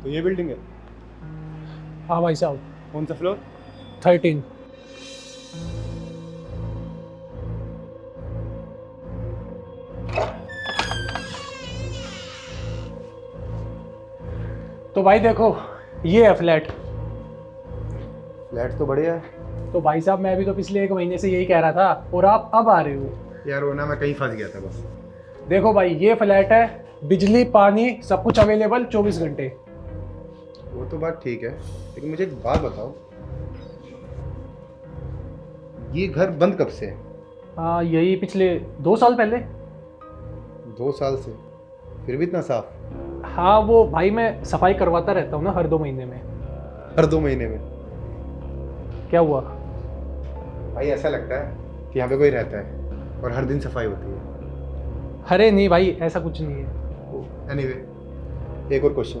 तो ये बिल्डिंग है? हाँ भाई साहब। कौन सा फ्लोर? 13। तो भाई देखो, ये है फ्लैट। फ्लैट तो बढ़िया है। तो भाई साहब मैं भी तो पिछले 1 महीने से यही कह रहा था और आप अब आ रहे हो। यार वो ना मैं कहीं फंस गया था बस। देखो भाई, ये फ्लैट है, बिजली पानी सब कुछ अवेलेबल 24 घंटे। वो तो बात ठीक है, लेकिन मुझे एक बात बताओ, ये घर बंद कब से है? हाँ, यही पिछले 2 साल पहले। 2 साल से? फिर भी इतना साफ? हाँ वो भाई मैं सफाई करवाता रहता हूँ ना हर 2 महीने में। हर 2 महीने में? क्या हुआ? भाई ऐसा लगता है कि यहाँ पे कोई रहता है और हर दिन सफाई होती है। अरे नहीं भाई, ऐसा कुछ नहीं है। एनीवे, एक और क्वेश्चन।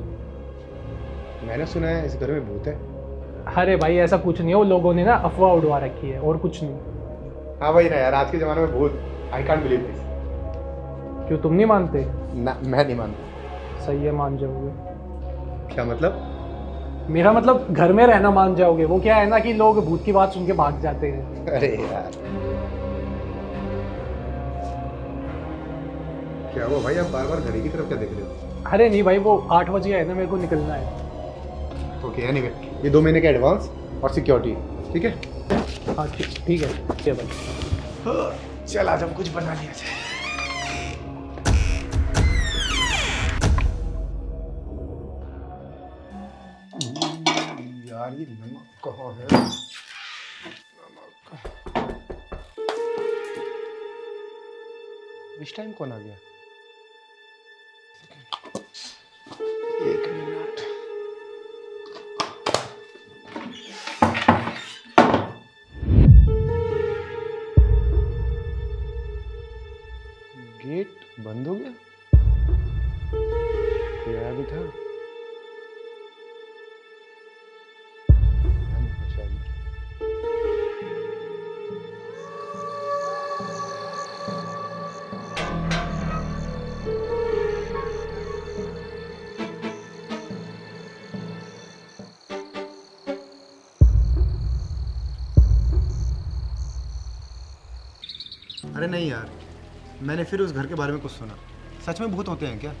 मैंने सुना है इस घर में भूत है। अरे भाई ऐसा कुछ नहीं है, वो लोगों ने ना अफवाह उड़वा रखी है और कुछ नहीं। हाँ भाई ना यार, आज के ज़माने में भूत, आई कांट बिलीव दिस। क्यों, तुम नहीं मानते? ना, मैं नहीं मानता। सही है, मान जाओगे। क्या मतलब? मेरा मतलब घर में रहना मान जाओगे। वो क्या है ना कि लोग भूत की बात सुन के भाग जाते हैं। अरे यार, क्या हुआ भाई, आप बार बार घड़ी की तरफ क्या देख रहे हो? अरे नहीं भाई, वो 8 बज गया है ना, मेरे को निकलना है। ओके एनीवे, ये 2 महीने का एडवांस और सिक्योरिटी, ठीक है? हाँ ठीक है, ठीक है भाई। चल आज हम कुछ बना लिया जाए। यार ये नमक कहाँ है? नमक। इस टाइम कौन आ गया? एक मिनट। गेट बंद हो गया? कोई आया भी था? बंद है शायद। अरे नहीं यार, मैंने फिर उस घर के बारे में कुछ सुना। सच में भूत होते हैं क्या?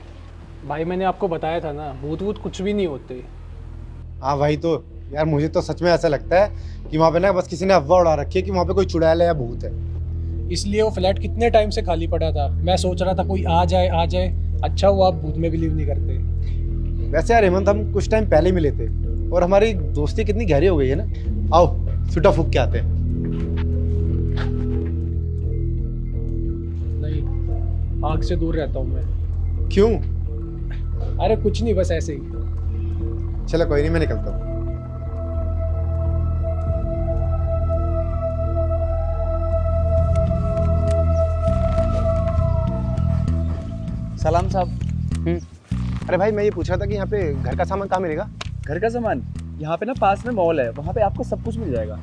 भाई मैंने आपको बताया था ना, भूत वूत कुछ भी नहीं होते। हाँ भाई, तो यार मुझे तो सच में ऐसा लगता है कि वहाँ पे ना बस किसी ने अफवाह उड़ा रखी है कि वहाँ पे कोई चुड़ैल है या भूत है। इसलिए वो फ्लैट कितने टाइम से खाली पड़ा था। मैं सोच रहा था कोई आ जाए आ जाए। अच्छा हुआ आप भूत में बिलीव नहीं करते। वैसे यार हेमंत, हम कुछ टाइम पहले मिले थे और हमारी दोस्ती कितनी गहरी हो गई है ना। आओ सुटा फूक के आते हैं। नहीं, आग से दूर रहता हूँ मैं। क्यों? अरे कुछ नहीं, बस ऐसे ही। चलो कोई नहीं, मैं निकलता हूँ। सलाम साहब। अरे भाई, मैं ये पूछ रहा था कि यहाँ पे घर का सामान कहाँ मिलेगा? घर का सामान यहाँ पे ना पास में मॉल है, वहाँ पे आपको सब कुछ मिल जाएगा।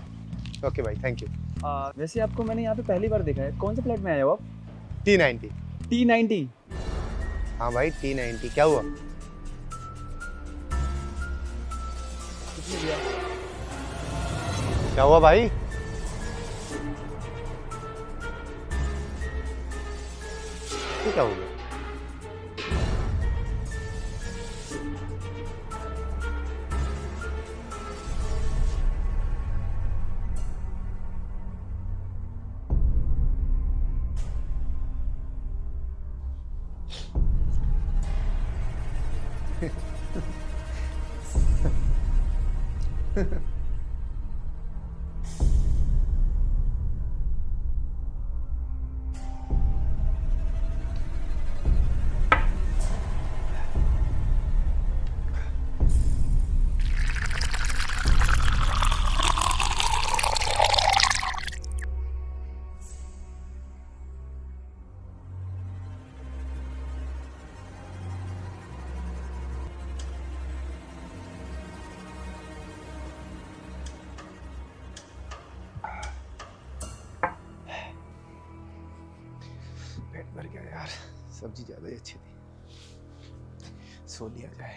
ओके भाई, थैंक यू। वैसे आपको मैंने यहाँ पे पहली बार देखा है, कौन से फ्लैट में आए हो आप? T90। T90। हाँ भाई, T90 क्या हुआ? क्या हुआ भाई? ये क्या हो गया? पेट भर गया यार, सब्जी ज्यादा ही अच्छी थी। सो लिया जाए।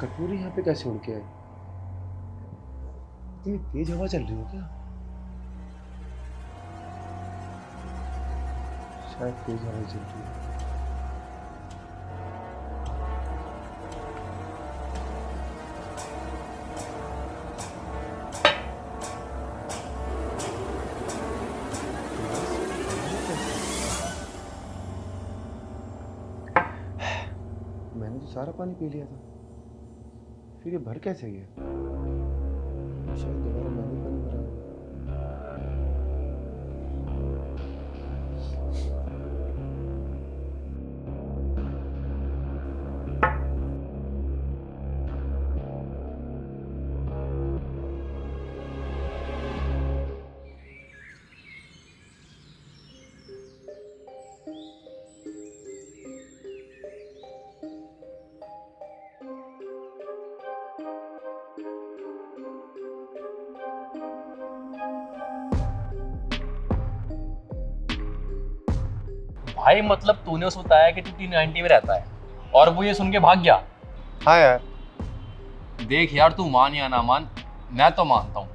कटोरी यहाँ पे कैसे उड़ के आई? इतनी तेज हवा चल रही हो क्या? शायद तेज हवा चल रही है। मैंने तो सारा पानी पी लिया था, फिर ये भर कैसे गया? शायद दोबारा मैंने पानी भरा होगा। भाई मतलब तूने उसको बताया कि तू T90 में रहता है और वो ये सुन के भाग गया। हाँ यार, देख यार, तू मान या ना मान, मैं तो मानता हूँ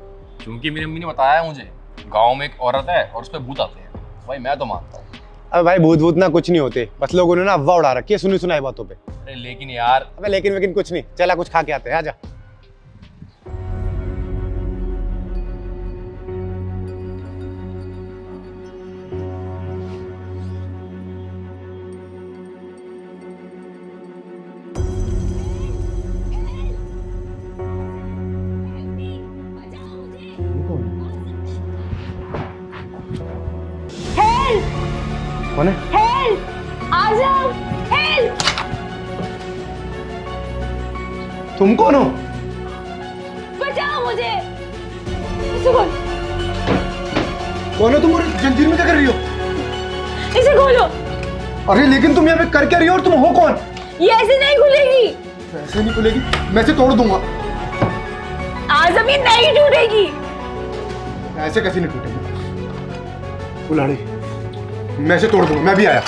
क्योंकि मेरी अम्मी ने बताया है मुझे गांव में एक औरत है और उस पर भूत आते हैं। भाई मैं तो मानता हूँ। अबे भाई भूत भूत ना कुछ नहीं होते, बस लोगों ने ना अफवाह उड़ा रखी है सुनी सुनाई बातों पे। अरे लेकिन यार, अबे लेकिन कुछ नहीं, चला कुछ खा के आते हैं, आजा। कौन है? हेल्प! आ जाओ! हेल्प! तुम कौन हो? बचाओ मुझे! इसे खोल! कौन हो तुम और जंजीर में क्या कर रही हो? इसे खोलो! अरे लेकिन तुम यहाँ पे कर क्या रही हो और तुम हो कौन? ये ऐसे नहीं खुलेगी! ऐसे नहीं खुलेगी, मैं इसे तोड़ दूंगा। आज अब ये नहीं टूटेगी! ऐसे कैसे नहीं टूटेगी? कुल्हाड़ी, मैं इसे तोड़ दूंगा, मैं भी आया।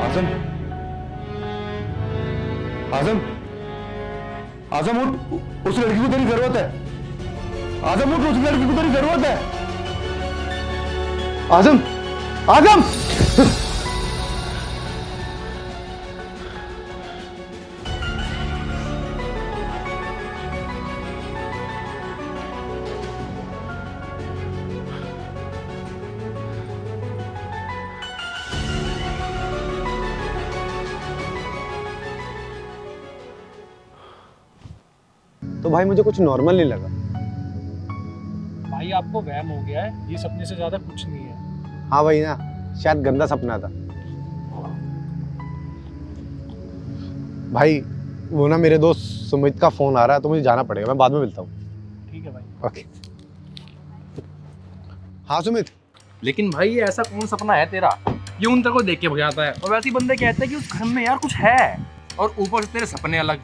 आजम, आजम, आजम उठ, उस लड़की को तेरी जरूरत है। आजम उठ, उस लड़की को तेरी जरूरत है। आजम, आजम! तो भाई मुझे कुछ नॉर्मल नहीं लगा। भाई आपको वहम हो गया है, ये सपने से ज्यादा कुछ नहीं है। हाँ भाई ना, शायद गंदा सपना था। भाई वो ना मेरे दोस्त सुमित का फोन आ रहा है तो मुझे जाना पड़ेगा, मैं बाद में मिलता हूँ। ठीक है भाई। ओके। हाँ सुमित। लेकिन भाई ये ऐसा कौन सपना है तेरा? ये उन तक को देख के भगाता है और वैसे ही बंदे कहते हैं कि उस घर में यार कुछ है और ऊपर से तेरे सपने अलग।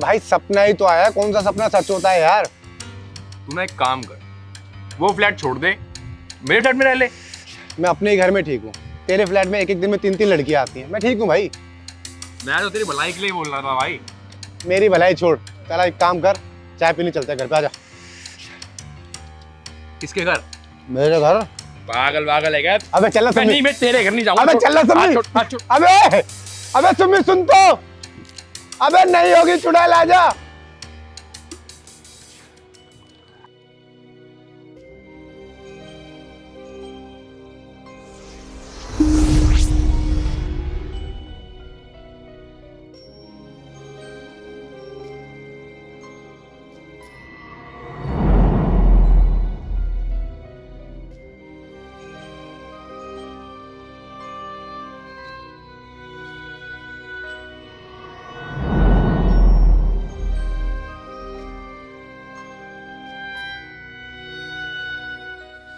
भाई सपना ही तो आया, कौन सा सपना सच होता है यार? तू ना एक काम कर, वो फ्लैट छोड़ दे, मेरे फ्लैट में रह ले। मैं अपने ही घर में ठीक हूँ, तेरे फ्लैट में एक एक दिन में 3-3 लड़कियाँ आती हैं। मैं ठीक हूँ भाई। मैं तो तेरी भलाई के लिए बोल रहा था भाई। मेरी भलाई छोड़, चला एक काम कर, चाय पीने चलते हैं, घर पे आजा। किसके घर? मेरे घर। पागल पागल है क्या? अबे चल ना मैं नहीं, मैं तेरे घर नहीं जाऊंगा। अबे चल ना सुमित। अबे अबे सुमित सुन तो। अबे नहीं होगी चुड़ैल, आजा।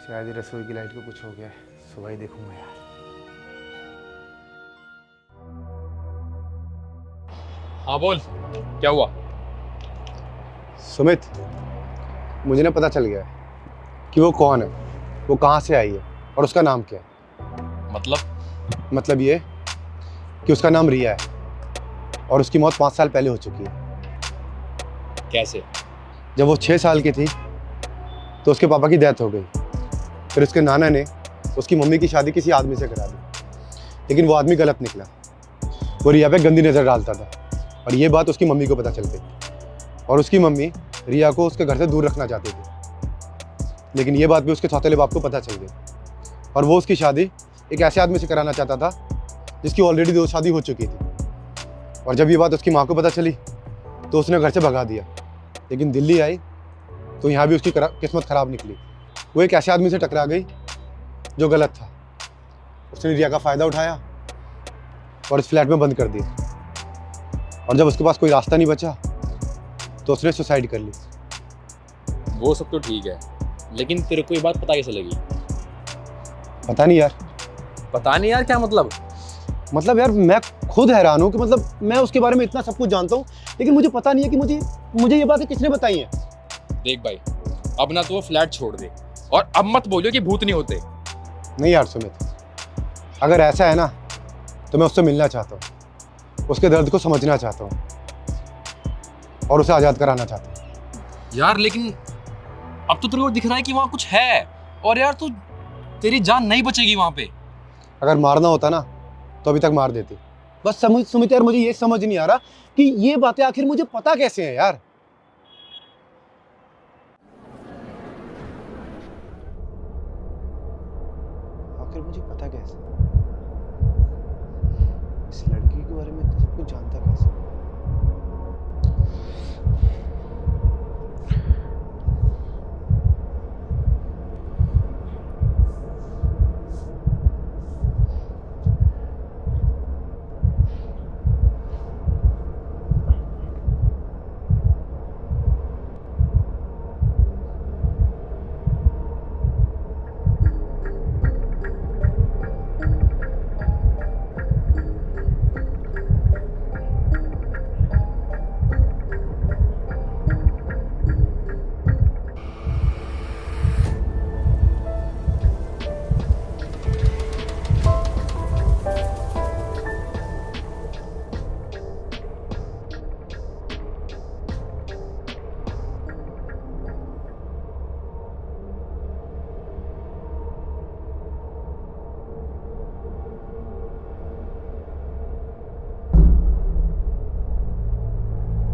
शायद ही रसोई की लाइट को कुछ हो गया है, सुबह ही देखूंगा यार। हाँ बोल, क्या हुआ? सुमित, मुझे ना पता चल गया है कि वो कौन है, वो कहाँ से आई है और उसका नाम क्या है। मतलब ये कि उसका नाम रिया है और उसकी मौत 5 साल पहले हो चुकी है। कैसे? जब वो 6 साल की थी तो उसके पापा की डेथ हो गई। फिर उसके नाना ने उसकी मम्मी की शादी किसी आदमी से करा दी, लेकिन वो आदमी गलत निकला। वो रिया पे गंदी नज़र डालता था और ये बात उसकी मम्मी को पता चल गई और उसकी मम्मी रिया को उसके घर से दूर रखना चाहती थी, लेकिन ये बात भी उसके सौतेले बाप को पता चल गई और वो उसकी शादी एक ऐसे आदमी से कराना चाहता था जिसकी ऑलरेडी 2 शादी हो चुकी थी। और जब ये बात उसकी माँ को पता चली तो उसने घर से भगा दिया, लेकिन दिल्ली आई तो यहाँ भी उसकी किस्मत ख़राब निकली। वो एक ऐसे आदमी से टकरा गई जो गलत था। उसने रिया का फ़ायदा उठाया और इस फ्लैट में बंद कर दिया और जब उसके पास कोई रास्ता नहीं बचा तो उसने सुसाइड कर ली। वो सब तो ठीक है, लेकिन तेरे को ये बात पता कैसे लगी? पता नहीं यार। पता नहीं यार क्या मतलब? मतलब यार मैं खुद हैरान हूँ कि मतलब मैं उसके बारे में इतना सब कुछ जानता हूँ, लेकिन मुझे पता नहीं है कि मुझे ये बातें किसने बताई हैं। देख भाई, अब ना तो वो फ्लैट छोड़ दे और अब मत बोलियो कि भूत नहीं होते। नहीं यार सुमित, अगर ऐसा है ना तो मैं उससे मिलना चाहता हूँ, उसके दर्द को समझना चाहता हूँ और उसे आज़ाद कराना चाहता हूँ। यार लेकिन अब तो तेरे को दिख रहा है कि वहाँ कुछ है और यार तू तेरी जान नहीं बचेगी वहाँ पे। अगर मारना होता ना तो अभी तक मार देती। बस सुमित यार, मुझे ये समझ नहीं आ रहा कि ये बातें आखिर मुझे पता कैसे हैं यार। आखिर मुझे पता कैसे, इस लड़की के बारे में इतना सब कुछ जानता कैसे।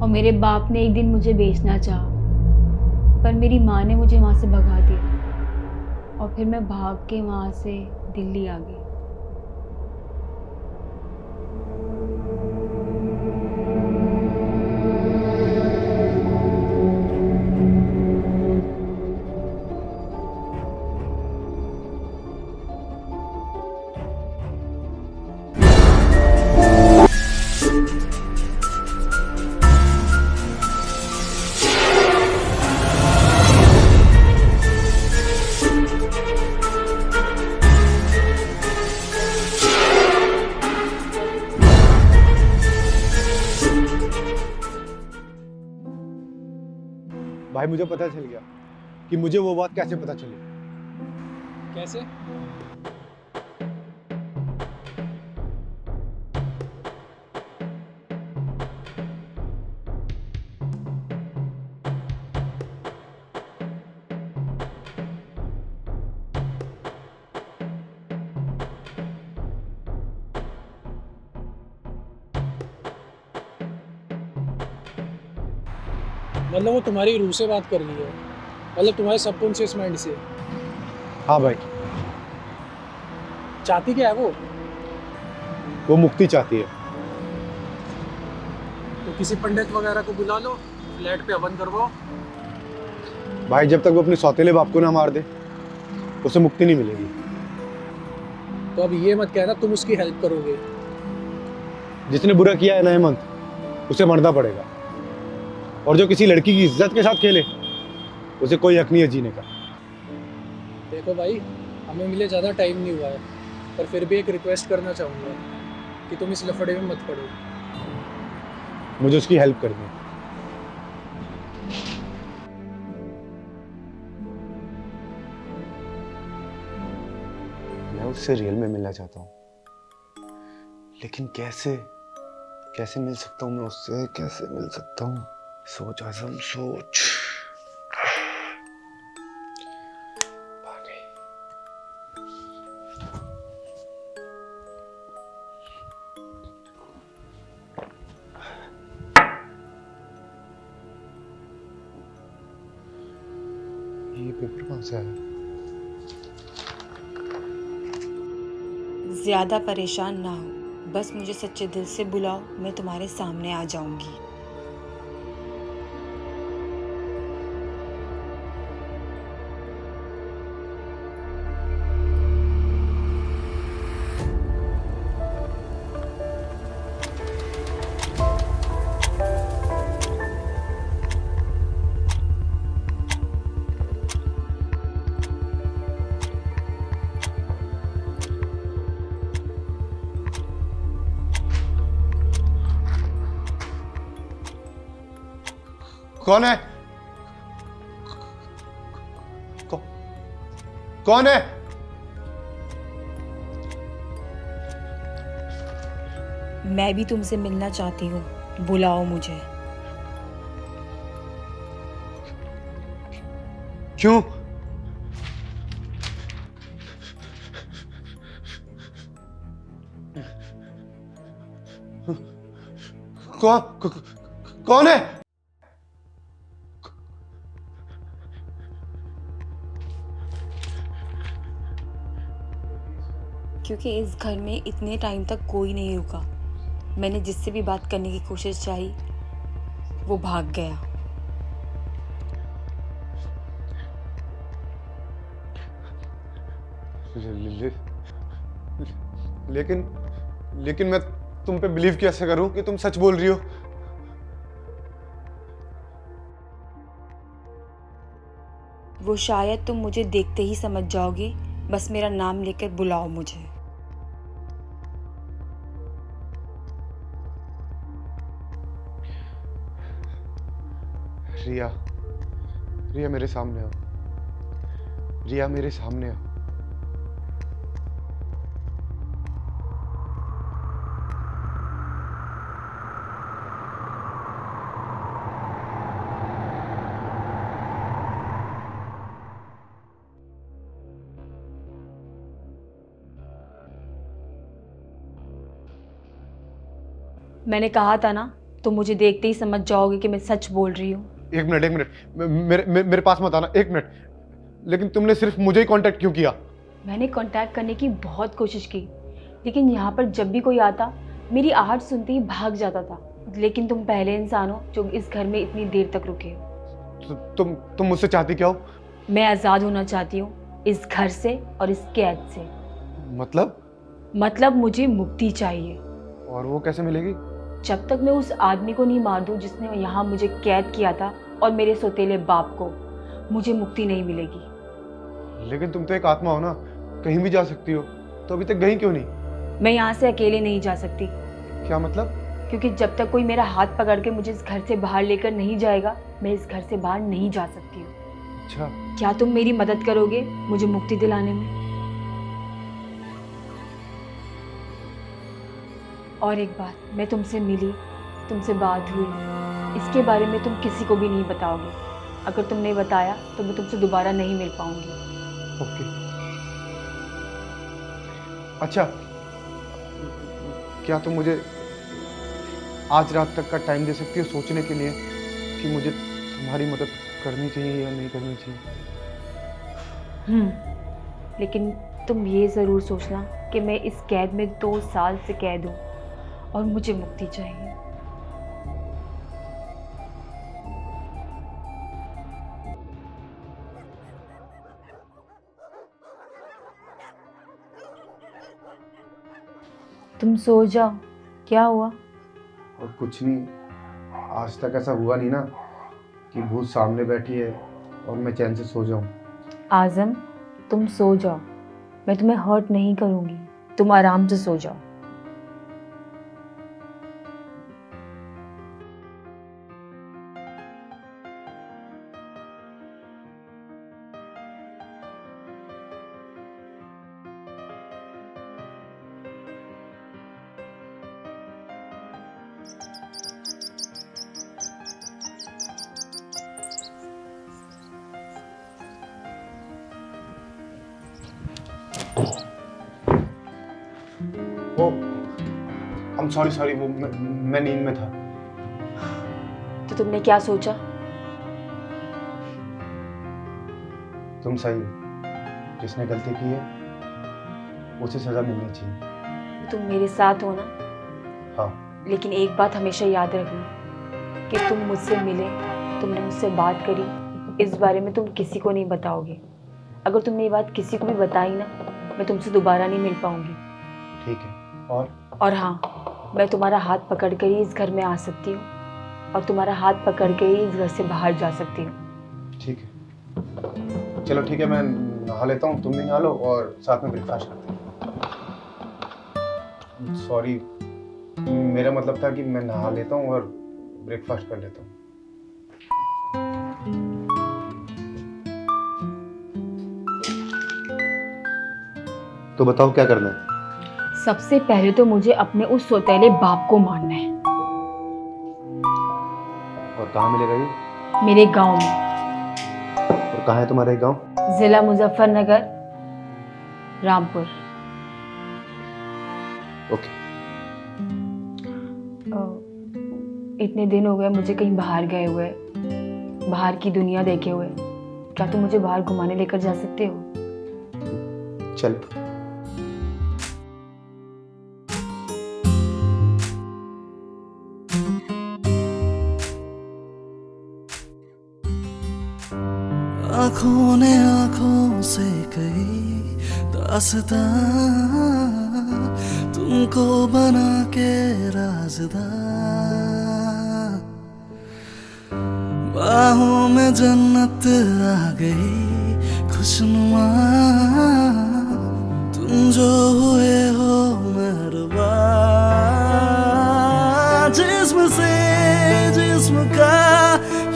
और मेरे बाप ने एक दिन मुझे बेचना चाहा, पर मेरी माँ ने मुझे वहाँ से भगा दिया और फिर मैं भाग के वहाँ से दिल्ली आ गई। भाई मुझे पता चल गया कि मुझे वो बात कैसे पता चली। कैसे? मतलब वो तुम्हारी रूह से बात कर रही है, मतलब तुम्हारे सबकॉन्शियस माइंड से। हाँ भाई, चाहती क्या है वो मुक्ति चाहती है। तो किसी पंडित वगैरह को बुला लो, फ्लैट पे हवन करवाओ। भाई जब तक वो अपने सौतेले बाप को ना मार दे, उसे मुक्ति नहीं मिलेगी। तो अब ये मत कहना तुम उसकी हेल्प करोगे। जिसने बुरा किया है ना हेमंत, उसे मरना पड़ेगा। और जो किसी लड़की की इज्जत के साथ खेले, उसे कोई हक नहीं है जीने का। देखो भाई, हमें मिले ज़्यादा टाइम नहीं हुआ है, पर फिर भी एक रिक्वेस्ट करना चाहूँगा कि तुम इस लफड़े में मत पड़ो। मुझे उसकी हेल्प करनी है। मैं उससे रियल में मिलना चाहता हूँ, लेकिन कैसे कैसे मिल सकता हूँ मैं उससे? कैसे मिल सकता हूँ? सोच आजम सोच। पानी। ये पेपर कौन सा है? ज़्यादा परेशान ना हो, बस मुझे सच्चे दिल से बुलाओ, मैं तुम्हारे सामने आ जाऊंगी। कौन है? कौ, कौन है? मैं भी तुमसे मिलना चाहती हूँ, बुलाओ मुझे। क्यों? कौन है? क्योंकि इस घर में इतने टाइम तक कोई नहीं रुका। मैंने जिससे भी बात करने की कोशिश चाही, वो भाग गया। लेकिन मैं तुम पे बिलीव कैसे करूं कि तुम सच बोल रही हो? वो शायद तुम मुझे देखते ही समझ जाओगे, बस मेरा नाम लेकर बुलाओ मुझे। रिया, रिया मेरे सामने आओ। रिया मेरे सामने आओ। मैंने कहा था ना, तुम मुझे देखते ही समझ जाओगे कि मैं सच बोल रही हूँ। एक मिनट, मेरे पास मत आना। एक मिनट। लेकिन तुमने सिर्फ मुझे ही कांटेक्ट क्यों किया? मैंने कांटेक्ट करने की बहुत कोशिश की, लेकिन यहाँ पर जब भी कोई आता, मेरी आहट सुनते ही भाग जाता था। लेकिन तुम पहले इंसान हो जो इस घर में इतनी देर तक रुके हो। तुम मुझसे चाहती क्या हो? मैं आज़ाद होना चाहती हूँ इस घर से और इस कैद से। मतलब मुझे मुक्ति चाहिए। और वो कैसे मिलेगी? जब तक मैं उस आदमी को नहीं मार दूँ जिसने यहाँ मुझे कैद किया था, और मेरे सौतेले बाप को, मुझे मुक्ति नहीं मिलेगी। लेकिन तुम तो एक आत्मा हो ना, कहीं भी जा सकती हो, तो अभी तक गई क्यों नहीं? मैं यहाँ से अकेले नहीं जा सकती। क्या मतलब? क्योंकि जब तक कोई मेरा हाथ पकड़ के मुझे इस घर से बाहर लेकर नहीं जाएगा, मैं इस घर से बाहर नहीं जा सकती हूँ। अच्छा, क्या तुम मेरी मदद करोगे मुझे मुक्ति दिलाने में? और एक बात, मैं तुमसे मिली, तुमसे बात हुई, इसके बारे में तुम किसी को भी नहीं बताओगे। अगर तुमने बताया तो मैं तुमसे दोबारा नहीं मिल पाऊंगी। ओके। अच्छा, क्या तुम मुझे आज रात तक का टाइम दे सकती हो सोचने के लिए कि मुझे तुम्हारी मदद करनी चाहिए या नहीं करनी चाहिए? लेकिन तुम ये ज़रूर सोचना कि मैं इस कैद में 2 साल से कैद हूँ और मुझे मुक्ति चाहिए। तुम सो जाओ। क्या हुआ? और कुछ नहीं, आज तक ऐसा हुआ नहीं ना कि भूत सामने बैठी है और मैं चैन से सो जाऊं। आज़म, तुम सो जाओ, मैं तुम्हें हर्ट नहीं करूँगी, तुम आराम से सो जाओ। वो सॉरी वो मैं नींद में था। तो तुमने क्या सोचा? तुम सही हो, जिसने गलती की है उसे सजा मिलनी चाहिए। तुम मेरे साथ हो ना? हाँ। लेकिन एक बात हमेशा याद रखना कि तुम मुझसे मिले, तुमने मुझसे बात करी, इस बारे में तुम किसी को नहीं बताओगे। अगर तुमने ये बात किसी को भी बताई ना, मैं तुमसे दोबारा नहीं मिल पाऊंगी। ठीक है। और हाँ, मैं तुम्हारा हाथ पकड़ कर ही इस घर में आ सकती हूँ और तुम्हारा हाथ पकड़ के ही इस घर से बाहर जा सकती हूँ। ठीक है, चलो ठीक है, मैं नहा लेता हूँ, तुम भी नहा लो और साथ में ब्रेकफास्ट करते हैं। सॉरी, मेरा मतलब था कि मैं नहा लेता हूँ और ब्रेकफास्ट कर लेता हूँ। तो बताओ क्या करना है? सबसे पहले तो मुझे अपने उस सौतेले बाप को मारना है। और कहाँ मिलेगा ये? मेरे गांव में। और कहाँ है तुम्हारा ये गाँव? जिला मुजफ्फरनगर, रामपुर। ओके। इतने दिन हो गए मुझे कहीं बाहर गए हुए, बाहर की दुनिया देखे हुए। क्या तुम मुझे बाहर घुमाने लेकर जा सकते हो? चलो। आँखों ने आँखों से कही दास्तां, तुमको बना के राज़दां, बाहों में जन्नत आ गई खुशनुमा, तुम जो हुए हो मेहरबान, जिस्म से जिस्म का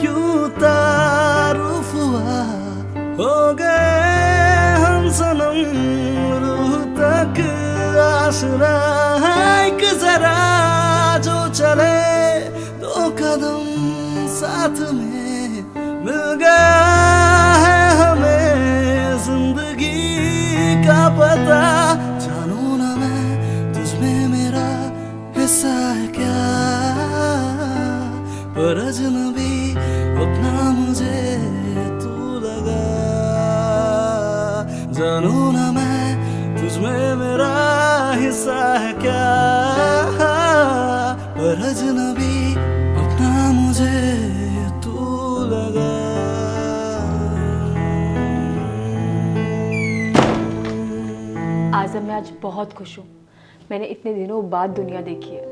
यूं तारुफ हुआ, हो गए हम सनम रूह तक आसरा, एक जरा जो चले 2 कदम साथ में, मिल गया है हमें जिंदगी का पता, जानू ना मैं तुझमें मेरा हिस्सा है क्या, पर अजनबी अपना मुझे तू लगा, जानू ना मैं तुझमें मेरा हिस्सा है क्या, पर अजनबी अपना मुझे तू लगा। आज़म, मैं आज बहुत खुश हूँ। मैंने इतने दिनों बाद दुनिया देखी है।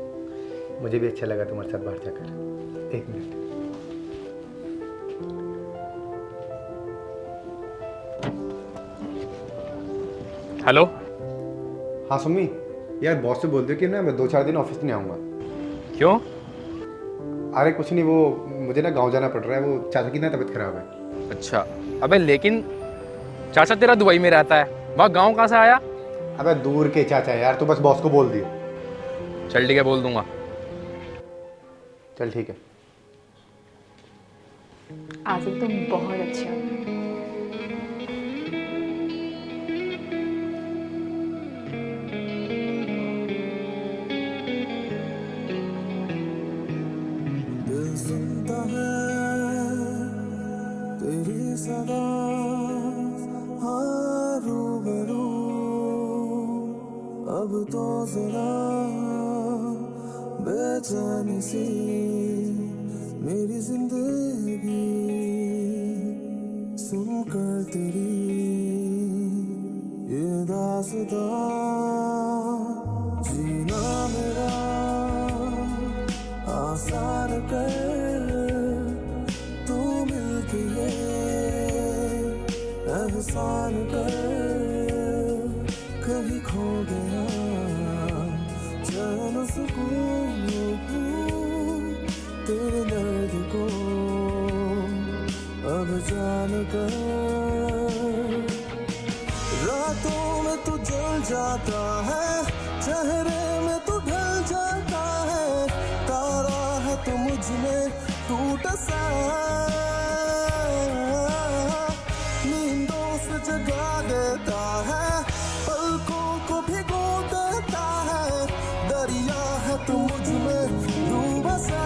मुझे भी अच्छा लगा तुम्हारे साथ बाहर जाकर। 1 मिनट। हेलो। हाँ सुमी, यार बॉस से बोल दो कि ना मैं 2-4 दिन ऑफिस नहीं आऊँगा। क्यों? अरे कुछ नहीं, वो मुझे ना गांव जाना पड़ रहा है, वो चाचा की ना तबीयत खराब है। अच्छा। अबे लेकिन चाचा तेरा दुबई में रहता है, वहाँ गाँव कहाँ से आया? अबे दूर के चाचा यार, तू बस बॉस को बोल दियो। चल ठीक है, बोल दूंगा। चल ठीक है। आज़म, तुम बहुत अच्छे हो। दिल सुनता है सदा हाँ रूबरू अब तो जरा बेचैनी सी मेरी जिंदगी सुनकर तेरी ये दास्तां जीना मेरा आसान कर तू मिलके ये एहसान कर कहीं खो गया चैन सुकून तेरे दर्द को अब जान कर रातों में तू जल जाता है चेहरे में तू ढल जाता है तारा है तू मुझ में टूट सा नींदों से जगा देता है पलकों को भिगो देता है दरिया है तू मुझ में डूब सा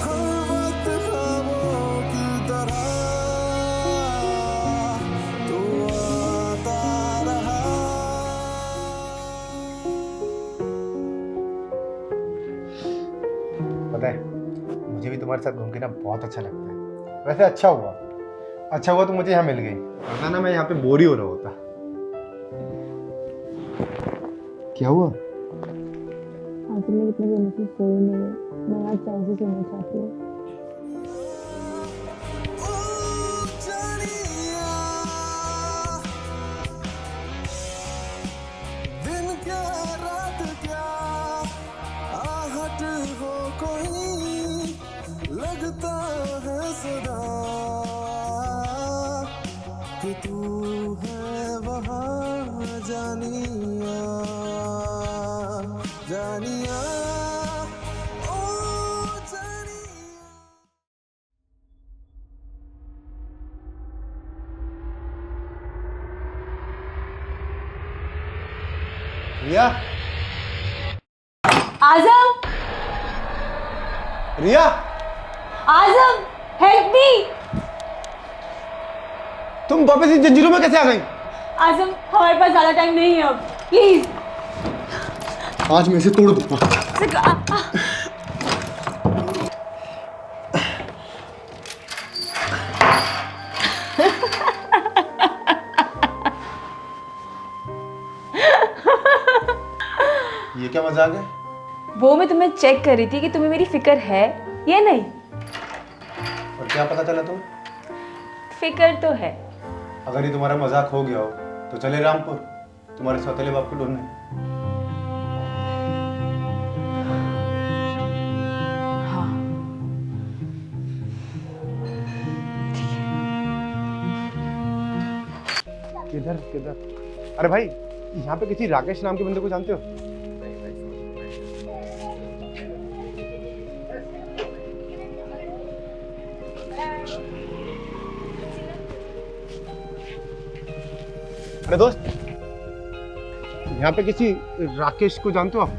हर वक्त ख्वाबों की तरह तू आता रहा पता है मुझे भी तुम्हारे साथ घूम के ना बहुत अच्छा लगता है। वैसे अच्छा हुआ तो मुझे यहाँ मिल गई, वरना ना मैं यहाँ पे बोर ही हो रहा होता। क्या हुआ? आज मेरी इतनी दिनों की सोई नहीं है, मैं आज चाय सुनना चाहती हूँ। दिन क्या रात क्या आहट हो कोई लगता है सदा कि तू है वहाँ जानिया जानिया ओ जानिया। रिया, आजम रिया, आजम हेल्प मी। तुम वापस इन जंजीरों में कैसे आ गई? आजम हमारे पास ज्यादा टाइम नहीं है अब, प्लीज। आज मैं इसे तोड़ दूंगा। ये क्या मजाक है? वो मैं तुम्हें चेक कर रही थी कि तुम्हें मेरी फिक्र है या नहीं। और क्या पता चला तुम? फिक्र तो है। अगर ये तुम्हारा मजाक हो गया हो तो चले रामपुर तुम्हारे सौतेले बाप को ढूंढने। हाँ किधर किधर? अरे भाई यहाँ पे किसी राकेश नाम के बंदे को जानते हो? अरे दोस्त यहाँ पे किसी राकेश को जानते हो आप?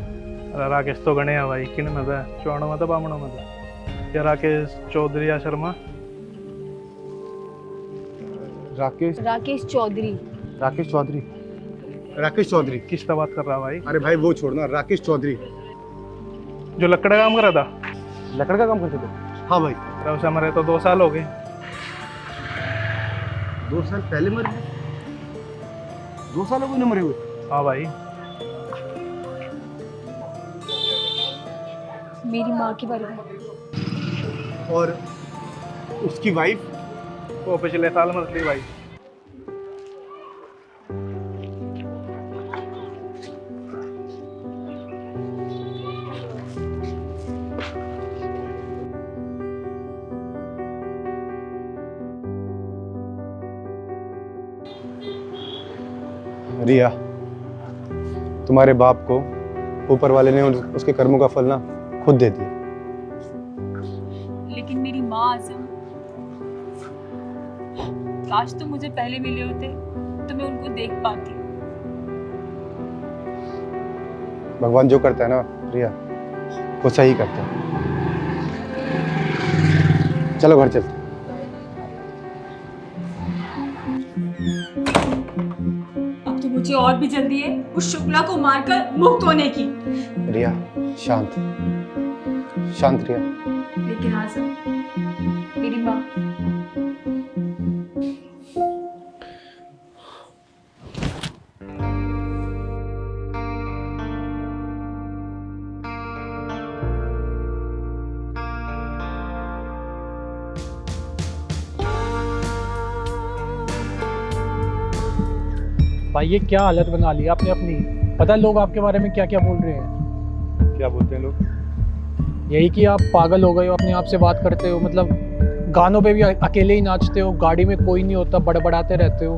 अरे राकेश तो गणे हैं भाई, किन मत है चौड़ मत बामणों मत या राकेश चौधरी या शर्मा। राकेश राकेश चौधरी। राकेश चौधरी राकेश चौधरी किस बात कर रहा भाई? अरे भाई वो छोड़ना, राकेश चौधरी जो लकड़ का काम कर रहा था। लकड़ का काम करते थे? हाँ भाई। अरे उसे मरे तो 2 साल हो गए। 2 साल पहले मरे? 2 साल हो गए मरे हुए? हाँ भाई। मेरी माँ के बारे में। और उसकी वाइफ? वो पिछले साल मर गई भाई। रिया, तुम्हारे बाप को ऊपर वाले ने उसके कर्मों का फल ना खुद दे दिया। लेकिन मेरी माँ आजम, काश तुम मुझे पहले मिले होते तो मैं उनको देख पाती। भगवान जो करता है ना रिया, वो सही करता है। चलो घर चलते। अब तो मुझे और भी जल्दी है उस शुक्ला को मारकर मुक्त होने की। रिया शांत शांत रिया। लेकिन आजम, मेरी माँ भाई ये क्या हालत बना ली आपने अपनी। पता है लोग आपके बारे में क्या क्या बोल रहे हैं? क्या बोलते हैं लोग? यही कि आप पागल हो गए हो, अपने आप से बात करते हो, मतलब गानों पे भी अकेले ही नाचते हो, गाड़ी में कोई नहीं होता, बड़बड़ाते रहते हो।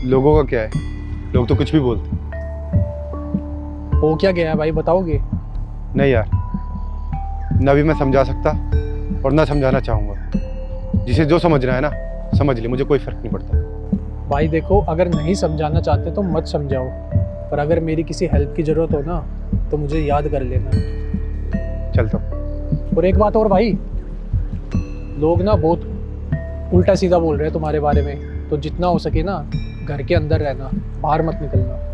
लोगों का क्या है, लोग तो कुछ भी बोलते हैं। हो क्या गया है भाई, बताओगे? नहीं यार, ना भी मैं समझा सकता और ना समझाना चाहूँगा। जिसे जो समझना है ना समझ ले, मुझे कोई फर्क नहीं पड़ता। भाई देखो, अगर नहीं समझाना चाहते तो मत समझाओ, पर अगर मेरी किसी हेल्प की ज़रूरत हो ना तो मुझे याद कर लेना। चलता हूँ। और एक बात और भाई, लोग ना बहुत उल्टा सीधा बोल रहे हैं तुम्हारे बारे में, तो जितना हो सके ना घर के अंदर रहना, बाहर मत निकलना।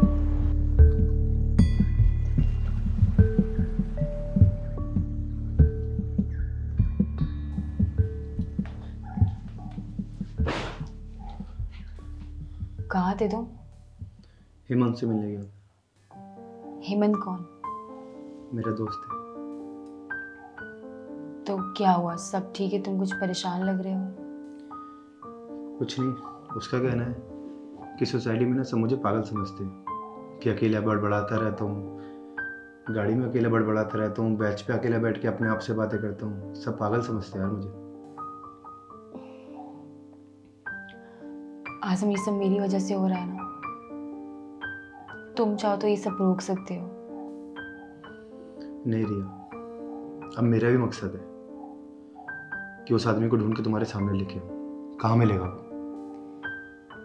कहाँ थे तुम? हेमंत से मिलने गया। हेमंत कौन? मेरा दोस्त है। तो क्या हुआ, सब ठीक है? तुम कुछ परेशान लग रहे हो। कुछ नहीं, उसका कहना है कि सोसाइटी में ना सब मुझे पागल समझते हैं कि अकेला बड़बड़ाता रहता हूँ, गाड़ी में अकेला बड़बड़ाता रहता हूँ, बेंच पे अकेला बैठ के अपने आप से बातें करता हूँ। सब पागल समझते हैं यार मुझे। आजम, ये सब मेरी वजह से हो रहा है ना। तुम चाहो तो ये सब रोक सकते हो। नहीं रिया, अब मेरा भी मकसद है कि उस आदमी को ढूंढ के तुम्हारे सामने लेके आऊं। कहाँ मिलेगा वो?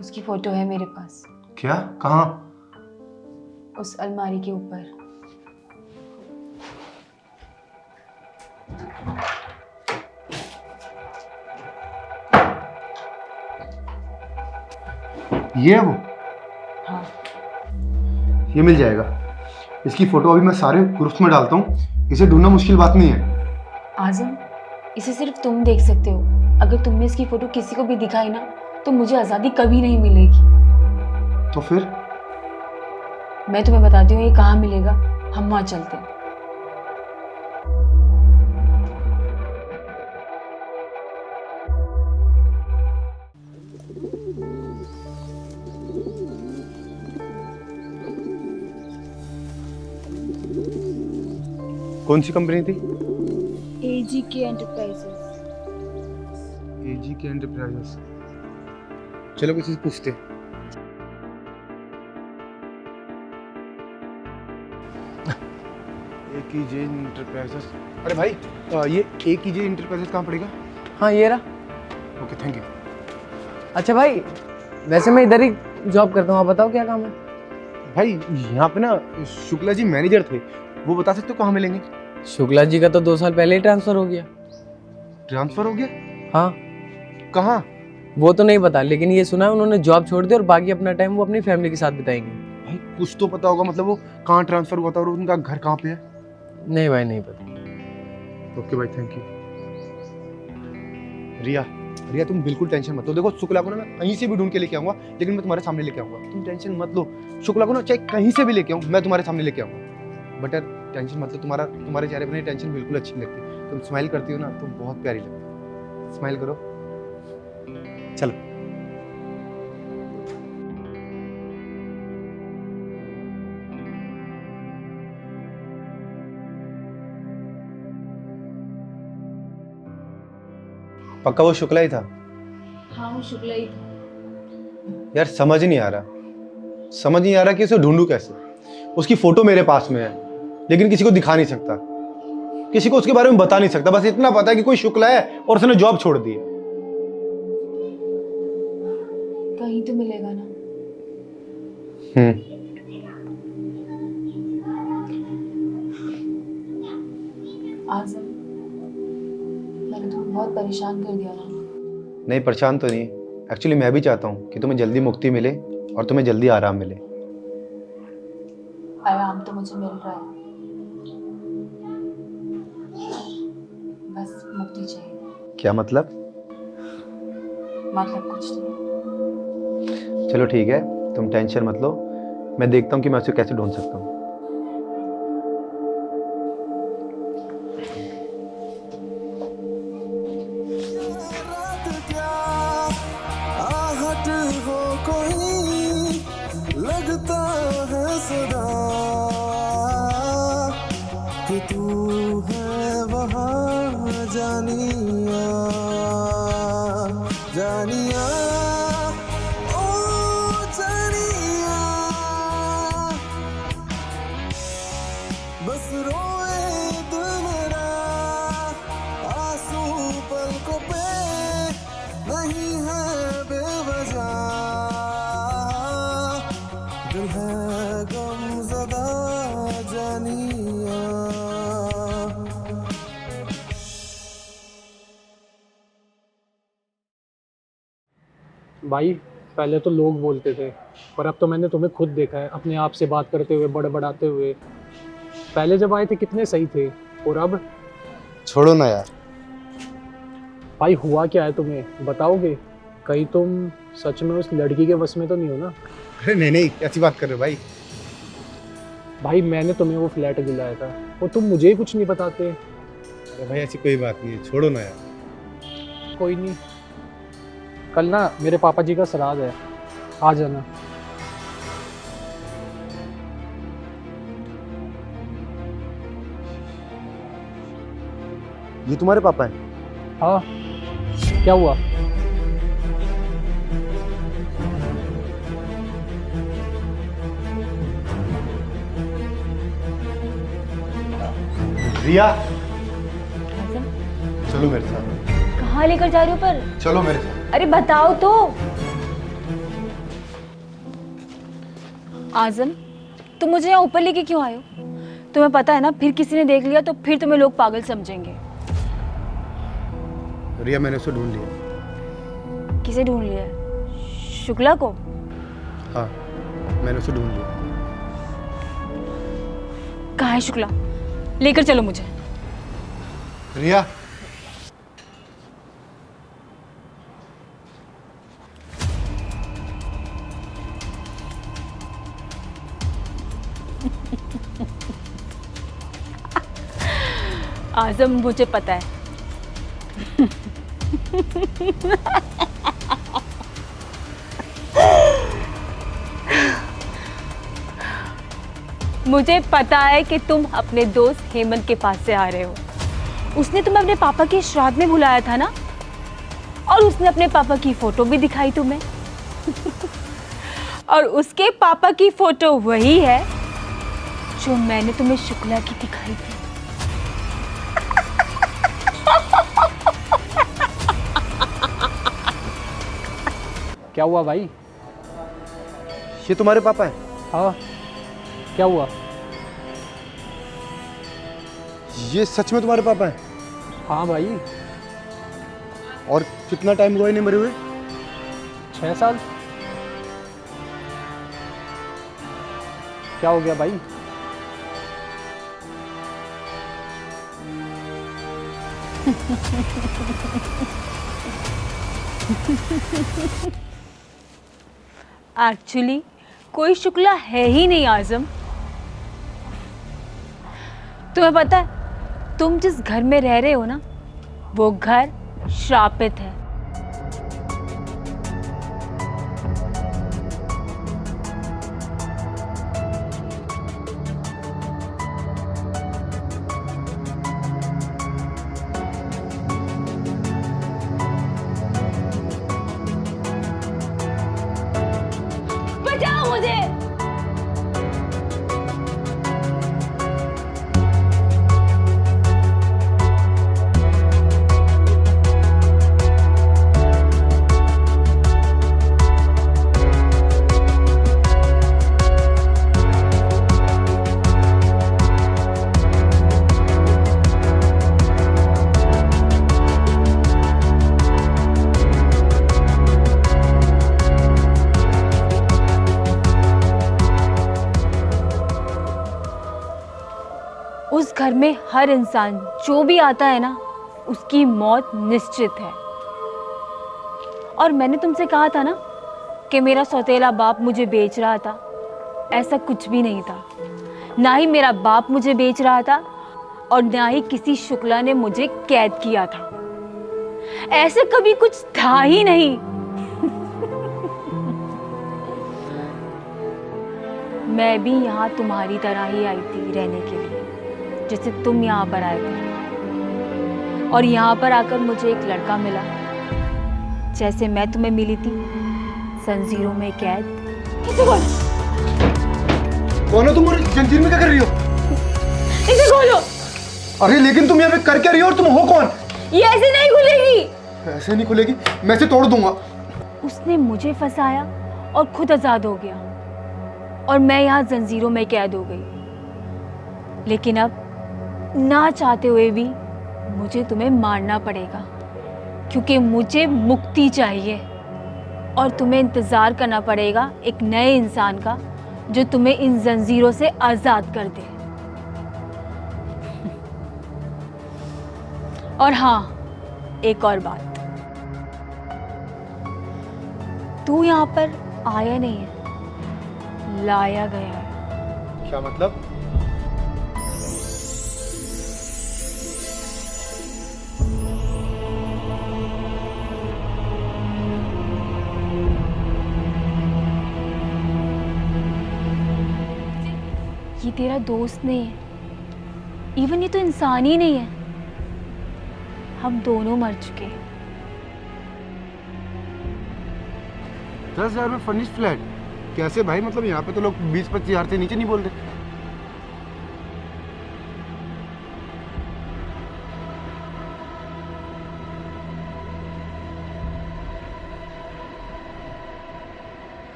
उसकी फोटो है मेरे पास, क्या? कहाँ? उस अलमारी के ऊपर। ये है वो? हाँ, ये मिल जाएगा। इसकी फोटो अभी मैं सारे ग्रुप्स में डालता हूँ। इसे ढूंढना मुश्किल बात नहीं है। आजम, इसे सिर्फ तुम देख सकते हो। अगर तुमने इसकी फोटो किसी को भी दिखाई ना तो मुझे आज़ादी कभी नहीं मिलेगी। तो फिर? मैं तुम्हें बताती हूँ ये कहाँ मिलेगा। हम वहाँ चलते हैं। कौन सी कंपनी थी? AGK enterprises. AGK enterprises. चलो किसी से पूछते। AKJ enterprises. अरे भाई, ये AKJ एंटरप्राइजेस कहाँ पड़ेगा? हाँ ये रहा। Okay, thank you. अच्छा भाई, वैसे मैं इधर ही जॉब करता हूँ, आप बताओ क्या काम है? भाई यहाँ पे ना शुक्ला जी मैनेजर थे, वो बता सकते हो कहाँ मिलेंगे? शुक्ला जी का तो 2 साल पहले ही ट्रांसफर हो गया। ट्रांसफर हो गया? हाँ, कहाँ? वो तो नहीं पता, लेकिन ये सुना है उन्होंने जॉब छोड़ दी और बाकी अपना टाइम वो अपनी फैमिली के साथ बिताएंगे। भाई कुछ तो पता होगा, मतलब वो कहाँ ट्रांसफर हुआ था और उनका घर कहाँ पे है? नहीं भाई, नहीं पता। ओके भाई, थैंक यू। रिया, रिया तुम बिल्कुल टेंशन मत लो। देखो शुक्ला को ना मैं कहीं से भी ढूंढ के लेके आऊंगा, लेकिन मैं तुम्हारे सामने लेके आऊंगा। तुम टेंशन मत लो। शुक्ला को ना चाहे कहीं से भी लेके आऊं, मैं तुम्हारे सामने लेके आऊंगा। बट यार टेंशन मत लो, तुम्हारे चेहरे पर नहीं टेंशन बिल्कुल अच्छी नहीं लगती। तुम स्माइल करती हो ना, तुम बहुत प्यारी लगती हो। स्माइल करो। चलो। पक्का वो शुक्ला ही था? हाँ, वो शुक्ला ही था। यार समझ नहीं आ रहा कि उसे ढूंढूं कैसे। उसकी फोटो मेरे पास में है, लेकिन किसी को दिखा नहीं सकता, किसी को उसके बारे में बता नहीं सकता। बस इतना पता है कि कोई शुक्ला है और उसने जॉब छोड़ दी है। कहीं तो मिलेगा ना। आजम, मैंने तुम्हें बहुत परेशान कर दिया ना। नहीं, परेशान तो नहीं। एक्चुअली मैं भी चाहता हूँ कि तुम्हें जल्दी मुक्ति मिले और तुम्हें जल्दी आराम मिले। आराम तो मुझे मिल रहा है, बस मुक्ति चाहिए। क्या मतलब? मतलब कुछ नहीं। चलो ठीक है, तुम टेंशन मत लो, मैं देखता हूँ कि मैं उसे कैसे ढूंढ सकता हूँ। रात क्या आहट हो कोई लगता है सदा कि तू है वहाँ जानिया जानिया ओ जानिया बस रोए दिल मेरा आंसू पलकों पे नहीं है बेवजह दिल है गमज़दा जानिया। भाई पहले तो लोग बोलते थे, पर अब तो मैंने तुम्हें खुद देखा है अपने आप से बात करते हुए, बड़बड़ाते हुए। पहले जब आए थे कितने सही थे, और अब? छोड़ो ना यार। भाई हुआ क्या है तुम्हें, बताओगे? कहीं तुम सच में उस लड़की के बस में तो नहीं हो ना? अरे नहीं नहीं, ऐसी बात कर रहे हो भाई? भाई मैंने तुम्हें वो फ्लैट दिलाया था, और तुम मुझे ही कुछ नहीं बताते। अरे भाई ऐसी कोई बात नहीं है, छोड़ो ना यार। कोई नहीं, कल ना मेरे पापा जी का श्राद्ध है, आ जाना। ये तुम्हारे पापा हैं? हाँ, क्या हुआ? रिया, आज़म, चलो मेरे साथ। कहाँ लेकर जा रहे हो पर? चलो मेरे साथ। अरे बताओ तो। आज़म, तुम मुझे यहाँ ऊपर लेके क्यों आए हो? तुम्हें पता है ना, फिर किसी ने देख लिया तो फिर तुम्हें लोग पागल समझेंगे। रिया, मैंने उसे ढूंढ लिया। किसे ढूंढ लिया है? शुक्ला को? हाँ, मैंने उसे ढूंढ लिया। कहाँ है शुक्ला? लेकर चलो मुझे। रिया, आज़म, मुझे पता है। मुझे पता है कि तुम अपने दोस्त हेमंत के पास से आ रहे हो। उसने तुम्हें अपने पापा के श्राद्ध में बुलाया था ना, और उसने अपने पापा की फोटो भी दिखाई तुम्हें। और उसके पापा की फोटो वही है जो मैंने तुम्हें शुक्ला की दिखाई थी। क्या हुआ भाई? ये तुम्हारे पापा हैं? हाँ, क्या हुआ? ये सच में तुम्हारे पापा हैं? हाँ भाई। और कितना टाइम हुआ इन्हें मरे हुए? 6 साल। क्या हो गया भाई? एक्चुअली कोई शुक्ला है ही नहीं आज़म। तुम्हें पता है, तुम जिस घर में रह रहे हो ना, वो घर श्रापित है। बचाओ मुझे। में हर इंसान जो भी आता है ना, उसकी मौत निश्चित है। और मैंने तुमसे कहा था ना कि मेरा सौतेला बाप मुझे बेच रहा था, ऐसा कुछ भी नहीं था। ना ही मेरा बाप मुझे बेच रहा था और ना ही किसी शुक्ला ने मुझे कैद किया था। ऐसे कभी कुछ था ही नहीं। मैं भी यहाँ तुम्हारी तरह ही आई थी रहने के लिए, जैसे तुम यहाँ पर आए थे। और यहाँ पर आकर मुझे एक लड़का मिला, जैसे मैं तुम्हें मिली थी, जंजीरों में कैद। इसे खोलो। कौन हो तुम और जंजीर में क्या कर रही हो? इसे खोलो। अरे लेकिन तुम यहाँ पे कर क्या रही हो और तुम हो कौन? ये ऐसे नहीं खुलेगी। ऐसे नहीं खुलेगी, मैं इसे तोड़ दूंगा। उसने मुझे फंसाया और खुद आजाद हो गया, और मैं यहाँ जंजीरों में कैद हो गई। लेकिन अब ना चाहते हुए भी मुझे तुम्हें मारना पड़ेगा, क्योंकि मुझे मुक्ति चाहिए और तुम्हें इंतज़ार करना पड़ेगा एक नए इंसान का, जो तुम्हें इन जंजीरों से आज़ाद कर दे। और हाँ, एक और बात, तू यहाँ पर आया नहीं है, लाया गया है। क्या मतलब? ये तेरा दोस्त नहीं है, इवन ये तो इंसान ही नहीं है। हम दोनों मर चुके हैं। 10,000 में फर्निश्ड फ्लैट? कैसे भाई? मतलब यहाँ पे तो लोग 20-25 हज़ार से नीचे नहीं बोलते।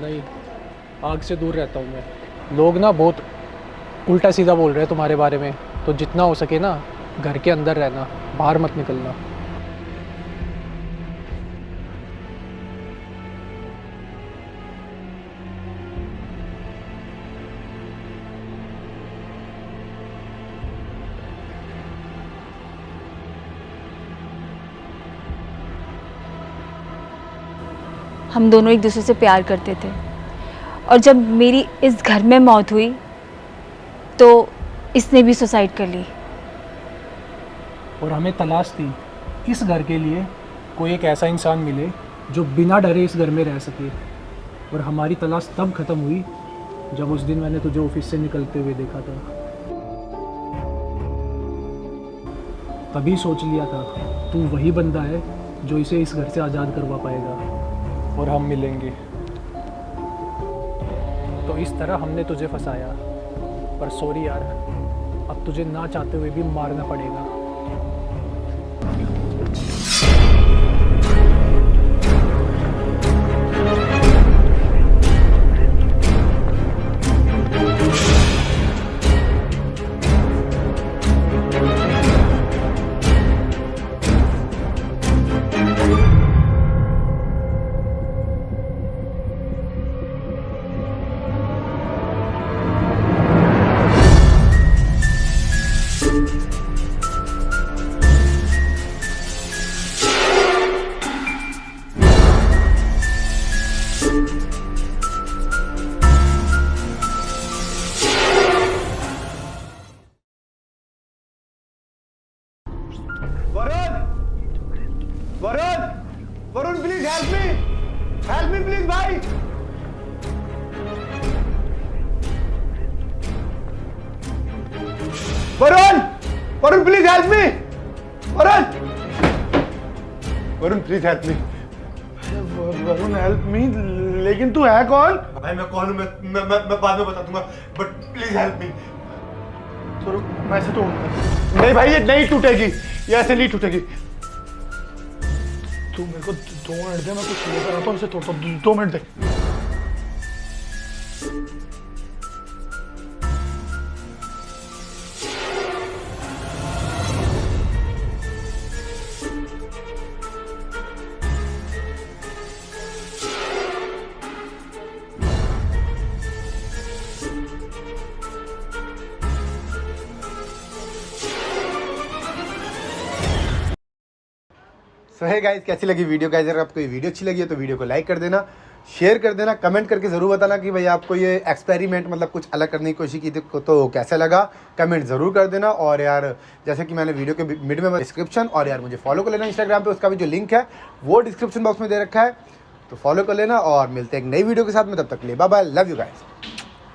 नहीं, आग से दूर रहता हूँ मैं। लोग ना बहुत उल्टा सीधा बोल रहे हैं तुम्हारे बारे में, तो जितना हो सके ना घर के अंदर रहना, बाहर मत निकलना। हम दोनों एक दूसरे से प्यार करते थे, और जब मेरी इस घर में मौत हुई तो इसने भी सुसाइड कर ली। और हमें तलाश थी इस घर के लिए कोई एक ऐसा इंसान मिले जो बिना डरे इस घर में रह सके। और हमारी तलाश तब ख़त्म हुई जब उस दिन मैंने तुझे ऑफिस से निकलते हुए देखा था। तभी सोच लिया था तू वही बंदा है जो इसे इस घर से आज़ाद करवा पाएगा, और हम मिलेंगे। तो इस तरह हमने तुझे फंसाया, पर सॉरी यार, अब तुझे ना चाहते हुए भी मारना पड़ेगा। Varun! Varun please help me please भाई। Varun please help me. Varun please help me. Varun help me, लेकिन तू है कौन? भाई मैं कौन हूँ मैं बाद में बता दूंगा, बट प्लीज हेल्प मी। तो रुक, मैं इसे तोड़ूंगा। नहीं भाई, ये नहीं टूटेगी, ये ऐसे नहीं टूटेगी। तू मेरे को 2 मिनट दे, मैं कुछ लेकर आता हूँ, इसे तोड़ता हूँ। 2 मिनट दे। सो है गाइस, कैसी लगी वीडियो गाइस? अगर आपको ये वीडियो अच्छी लगी है तो वीडियो को लाइक कर देना, शेयर कर देना, कमेंट करके ज़रूर बताना कि भाई आपको ये एक्सपेरिमेंट मतलब कुछ अलग करने की कोशिश की थी तो कैसा लगा, कमेंट ज़रूर कर देना। और यार जैसे कि मैंने वीडियो के मिड में डिस्क्रिप्शन, और यार मुझे फॉलो कर लेना इंस्टाग्राम पे, उसका भी जो लिंक है वो डिस्क्रिप्शन बॉक्स में दे रखा है, तो फॉलो कर लेना। और मिलते हैं एक नई वीडियो के साथ में, तब तक के लिए bye bye, love you guys.